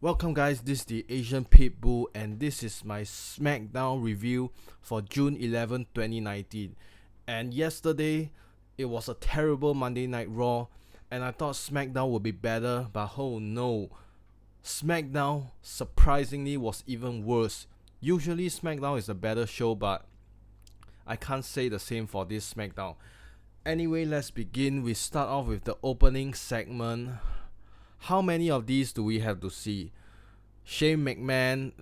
Welcome guys, this is the Asian Pitbull and this is my Smackdown review for June 11, 2019. And yesterday, it was a terrible Monday Night Raw and I thought Smackdown would be better, but oh no, Smackdown surprisingly was even worse. Usually Smackdown is a better show, but I can't say the same for this Smackdown. Anyway, let's begin. We start off with the opening segment. How many of these do we have to see? Shane McMahon,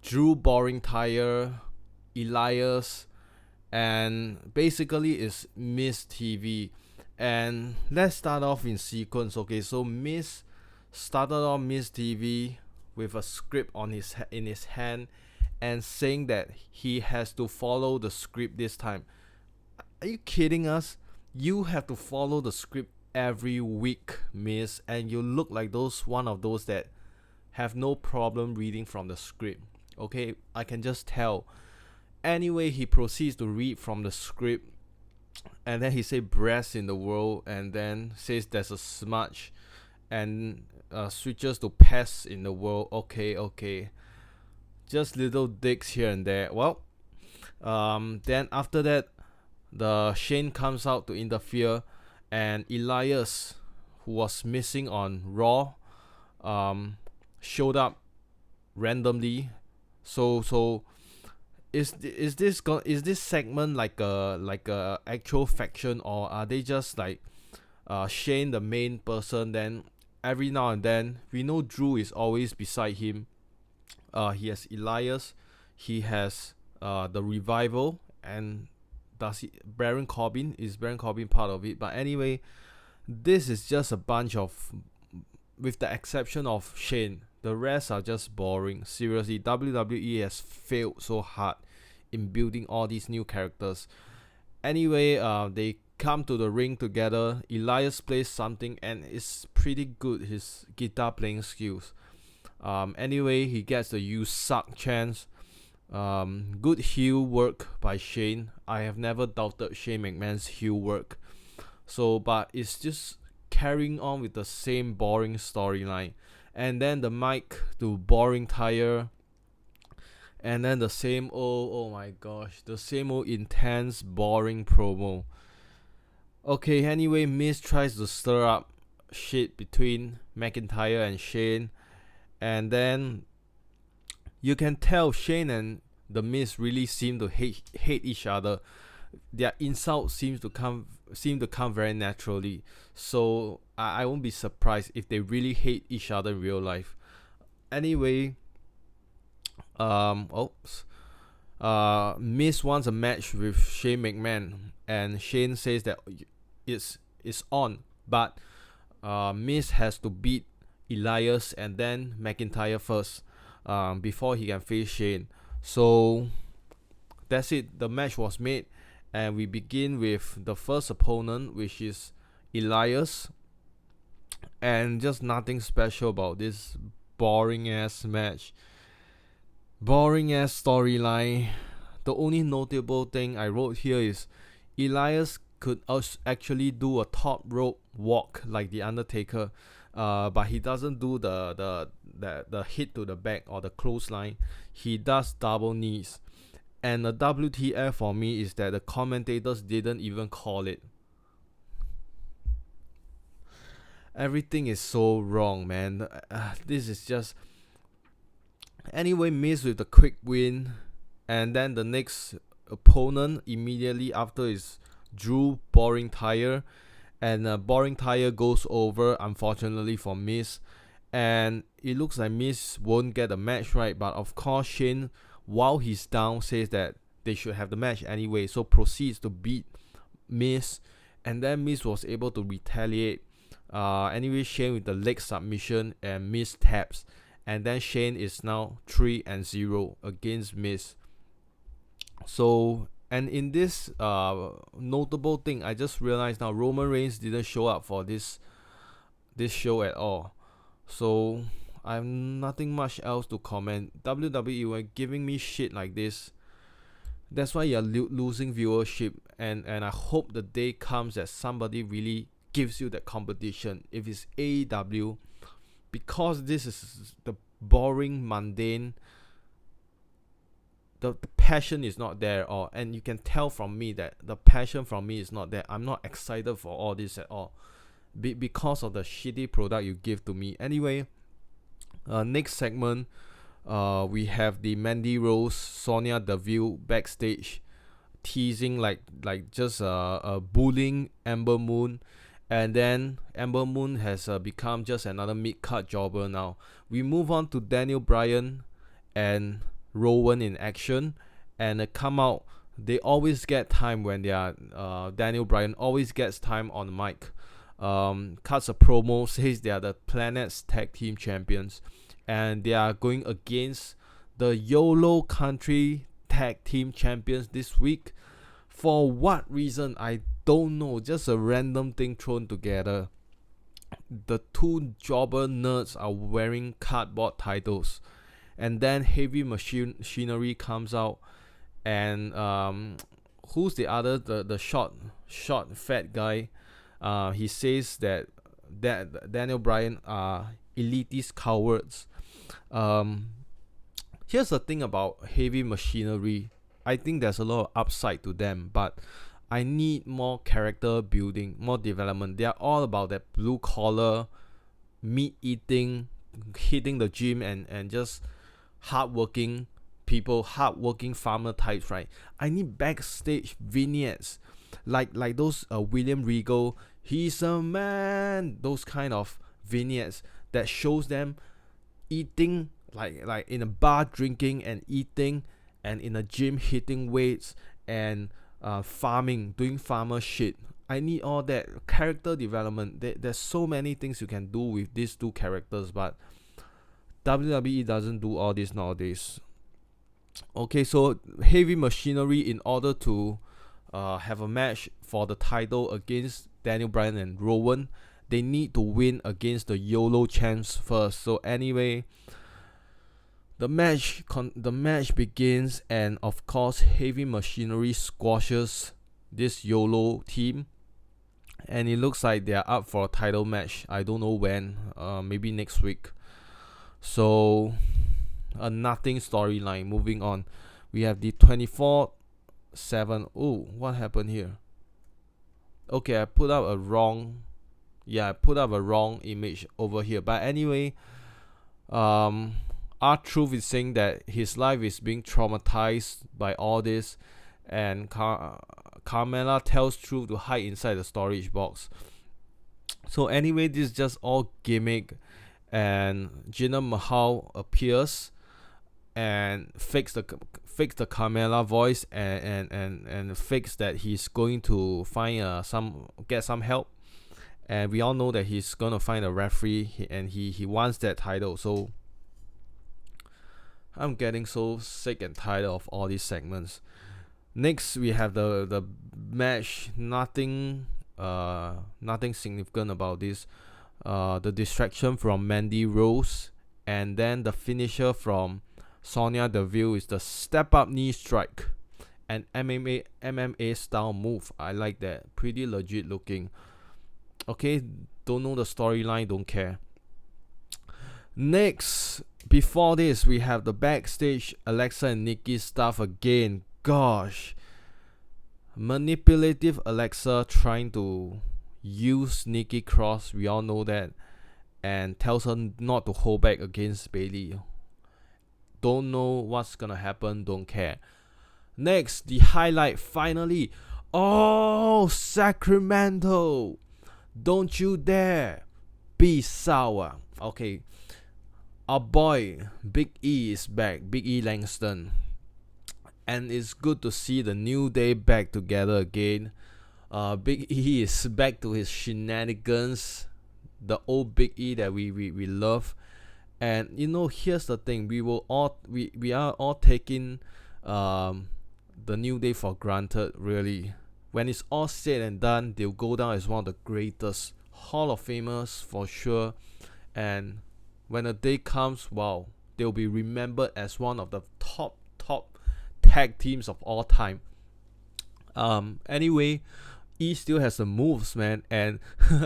Drew Boring Tire, Elias, and basically it's Miss TV. And let's start off in sequence. Okay, so Miss started off Miss TV with a script in his hand and saying that he has to follow the script this time. Are you kidding us? You have to follow the script every week, Miss, and you look like one of those that have no problem reading from the script. Okay, I can just tell. Anyway, he proceeds to read from the script, and then he say breast in the world, and then says there's a smudge, and switches to pests in the world. Okay, just little digs here and there. Well, then after that, the Shane comes out to interfere, and Elias, who was missing on Raw, showed up randomly. So is this segment like a actual faction, or are they just like Shane the main person? Then every now and then we know Drew is always beside him. He has Elias, he has the Revival, and Baron Corbin, is Baron Corbin part of it? But anyway, this is just a bunch of, with the exception of Shane, the rest are just boring. Seriously, WWE has failed so hard in building all these new characters. Anyway, they come to the ring together. Elias plays something and it's pretty good, his guitar playing skills. Anyway, he gets the "you suck" chance. Good heel work by Shane. I have never doubted Shane McMahon's heel work. So, but it's just carrying on with the same boring storyline. And then the mic to Boring Tire. And then the same old, oh my gosh, the same old intense, boring promo. Okay, anyway, Miz tries to stir up shit between McIntyre and Shane. And then you can tell Shane and the Miz really seem to hate each other. Their insults seem to come very naturally. So I won't be surprised if they really hate each other in real life. Anyway, Miz wants a match with Shane McMahon, and Shane says that it's on, but Miz has to beat Elias and then McIntyre first, before he can face Shane. So that's it. The match was made, and we begin with the first opponent, which is Elias. And just nothing special about this boring ass match. Boring ass storyline. The only notable thing I wrote here is Elias could actually do a top rope walk like the Undertaker, but he doesn't do the hit to the back or the clothesline. He does double knees. And the WTF for me is that the commentators didn't even call it. Everything is so wrong, man. This is just. Anyway, Miz with the quick win. And then the next opponent immediately after is Drew Boring Tire. And Boring Tire goes over, unfortunately for Miz. And it looks like Miz won't get a match, right? But of course, Shane, while he's down, says that they should have the match anyway. So proceeds to beat Miz. And then Miz was able to retaliate. Anyway, Shane with the leg submission and Miz taps. And then Shane is now 3-0 against Miz. So, and in this notable thing, I just realized now Roman Reigns didn't show up for this show at all. So I have nothing much else to comment. WWE were giving me shit like this. That's why you're losing viewership. And I hope the day comes that somebody really gives you that competition. If it's AEW, because this is the boring, mundane, the passion is not there, or and you can tell from me that the passion from me is not there. I'm not excited for all this at all, because of the shitty product you give to me. Anyway, next segment, we have the Mandy Rose, Sonya Deville backstage, teasing like just bullying Ember Moon, and then Ember Moon has become just another mid-card jobber now. We move on to Daniel Bryan and Rowan in action, and come out. They always get time when they are Daniel Bryan always gets time on the mic. Cuts a promo, says they are the Planet's tag team champions, and they are going against the YOLO Country tag team champions this week. For what reason, I don't know. Just a random thing thrown together. The two jobber nerds are wearing cardboard titles, and then Heavy Machinery comes out, and who's the other, the short fat guy? He says that Daniel Bryan are elitist cowards. Here's the thing about Heavy Machinery. I think there's a lot of upside to them, but I need more character building, more development. They are all about that blue collar, meat eating, hitting the gym, and just hardworking people, hardworking farmer types, right? I need backstage vignettes, like those William Regal, he's a man, those kind of vignettes that shows them eating, like in a bar drinking and eating, and in a gym hitting weights, and farming, doing farmer shit. I need all that character development. There's so many things you can do with these two characters, but WWE doesn't do all this nowadays. Okay, so Heavy Machinery, in order to have a match for the title against Daniel Bryan and Rowan, they need to win against the YOLO champs first. So anyway, the match begins, and of course Heavy Machinery squashes this YOLO team, and it looks like they are up for a title match. I don't know when, maybe next week. So a nothing storyline. Moving on, we have the 24/7. Oh, what happened here? Okay, I put up a wrong image over here. But anyway, R-Truth is saying that his life is being traumatized by all this, and Carmella tells Truth to hide inside the storage box. So anyway, this is just all gimmick, and Jinder Mahal appears and fix the Carmella voice, and fix that he's going to find get some help, and we all know that he's gonna find a referee, and he wants that title. So I'm getting so sick and tired of all these segments. Next, we have the match. Nothing significant about this. The distraction from Mandy Rose, and then the finisher from Sonya Deville is the step up knee strike, and MMA style move. I like that. Pretty legit looking. Okay, don't know the storyline, don't care. Next, before this, we have the backstage Alexa and Nikki stuff again. Gosh, manipulative Alexa trying to use Nikki Cross, we all know that, and tells her not to hold back against Bayley. Don't know what's gonna happen, don't care. Next, the highlight, finally. Oh, Sacramento, don't you dare be sour. Okay, our boy Big E is back, Big E Langston, and it's good to see the New Day back together again. Big E is back to his shenanigans, the old Big E that we love. And you know, here's the thing: we are all taking the New Day for granted. Really, when it's all said and done, they'll go down as one of the greatest Hall of Famers for sure. And when the day comes, wow, they'll be remembered as one of the top tag teams of all time. Anyway, E still has the moves, man, and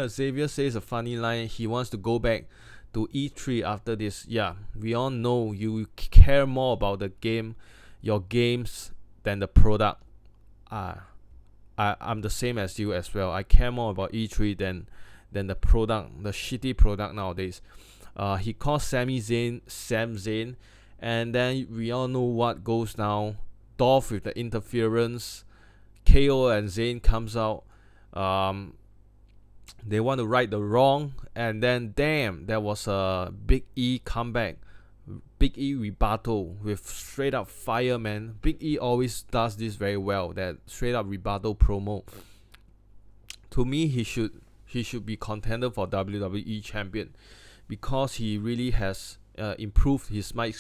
Xavier says a funny line. He wants to go back to E3 after this. Yeah, we all know you care more about the game, your games, than the product. I'm the same as you as well. I care more about E3 than the product, the shitty product nowadays. He called Sam Zayn, and then we all know what goes now. Dolph with the interference, KO and Zayn comes out. They want to right the wrong, and then damn, there was a Big E comeback. Big E rebuttal with straight up fire, man. Big E always does this very well, that straight up rebuttal promo. To me, he should be contender for WWE champion, because he really has improved his mic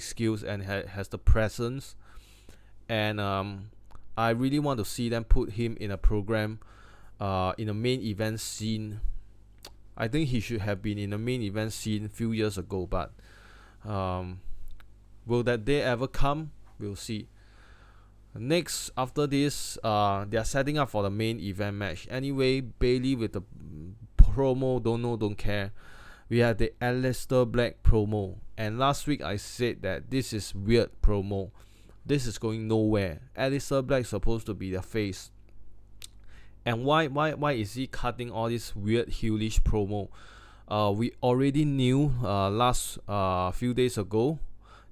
skills and has the presence. And I really want to see them put him in a program, in a main event scene. I think he should have been in the main event scene a few years ago, but will that day ever come? We'll see. Next, after this, they are setting up for the main event match. Anyway, Bailey with the promo, don't know, don't care. We had the Aleister Black promo, and last week I said that this is weird promo. This is going nowhere. Aleister Black supposed to be the face, and why is he cutting all this weird heelish promo? We already knew last few days ago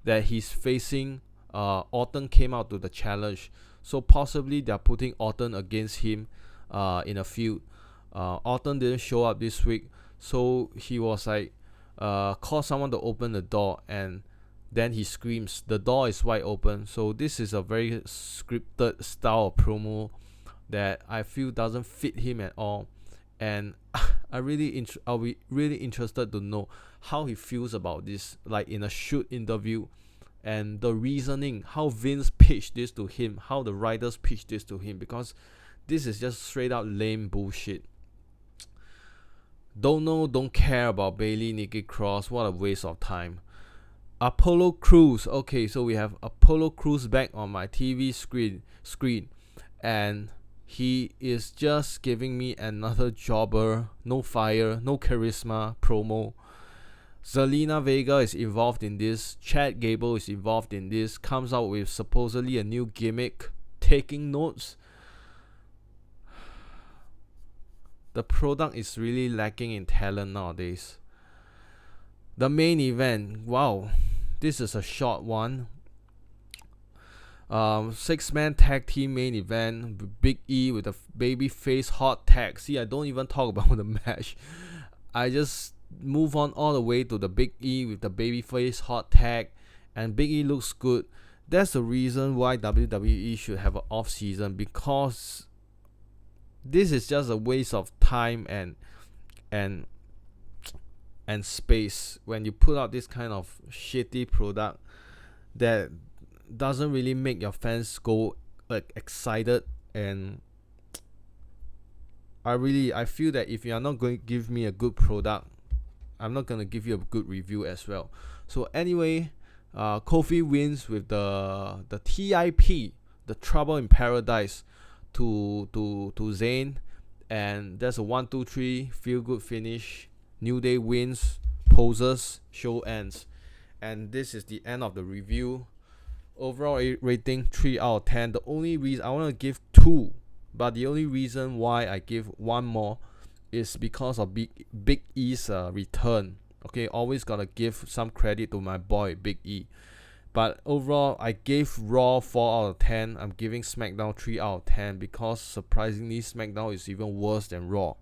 that he's facing Orton came out to the challenge, so possibly they're putting Orton against him in a feud. Orton didn't show up this week, so he was like call someone to open the door, and then he screams the door is wide open. So this is a very scripted style of promo that I feel doesn't fit him at all, and I'll be really interested to know how he feels about this, like in a shoot interview, and the reasoning, how Vince pitched this to him, how the writers pitched this to him, because this is just straight up lame bullshit. Don't know, don't care about Bailey, Nikki Cross. What a waste of time. Apollo Crews. Okay, so we have Apollo Crews back on my TV screen, and he is just giving me another jobber, no fire, no charisma promo. Zelina Vega is involved in this. Chad Gable is involved in this. Comes out with supposedly a new gimmick, taking notes. The product is really lacking in talent nowadays. The main event, wow, this is a short one. 6-man tag team main event. Big E with a babyface hot tag. See, I don't even talk about the match. I just move on all the way to the Big E with the babyface hot tag, and Big E looks good. That's the reason why WWE should have an off season, because this is just a waste of time and space when you put out this kind of shitty product that doesn't really make your fans go like excited. And I feel that if you are not going to give me a good product, I'm not gonna give you a good review as well. So anyway, Kofi wins with the TIP, the Trouble in Paradise, to Zayn, and there's a 1-2-3 feel good finish. New Day wins, poses, show ends, and this is the end of the review. Overall rating 3 out of 10. The only reason I want to give 2, but the only reason why I give 1 more is because of Big E's return. Okay, always gotta give some credit to my boy Big E. But overall, I gave Raw 4 out of 10. I'm giving SmackDown 3 out of 10 because surprisingly, SmackDown is even worse than Raw.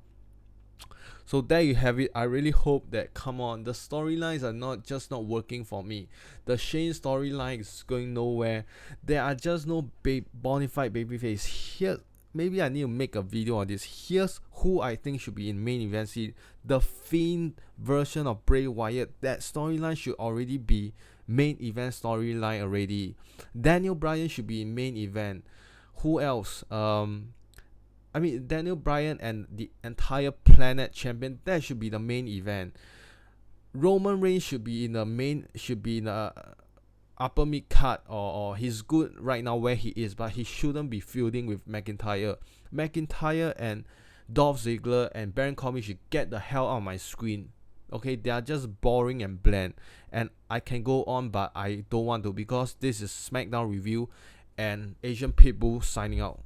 So there you have it. I really hope that, come on, the storylines are not working for me. The Shane storyline is going nowhere. There are just no bona fide babyface. Here, maybe I need to make a video on this. Here's who I think should be in main event scene. The Fiend version of Bray Wyatt. That storyline should already be main event storyline already. Daniel Bryan should be in main event. Who else? Daniel Bryan and the entire Planet Champion, that should be the main event. Roman Reigns should be in the upper mid card, or he's good right now where he is, but he shouldn't be feuding with McIntyre. McIntyre and Dolph Ziggler and Baron Corbin should get the hell out of my screen. Okay, they are just boring and bland. And I can go on, but I don't want to, because this is SmackDown review and Asian Pitbull signing out.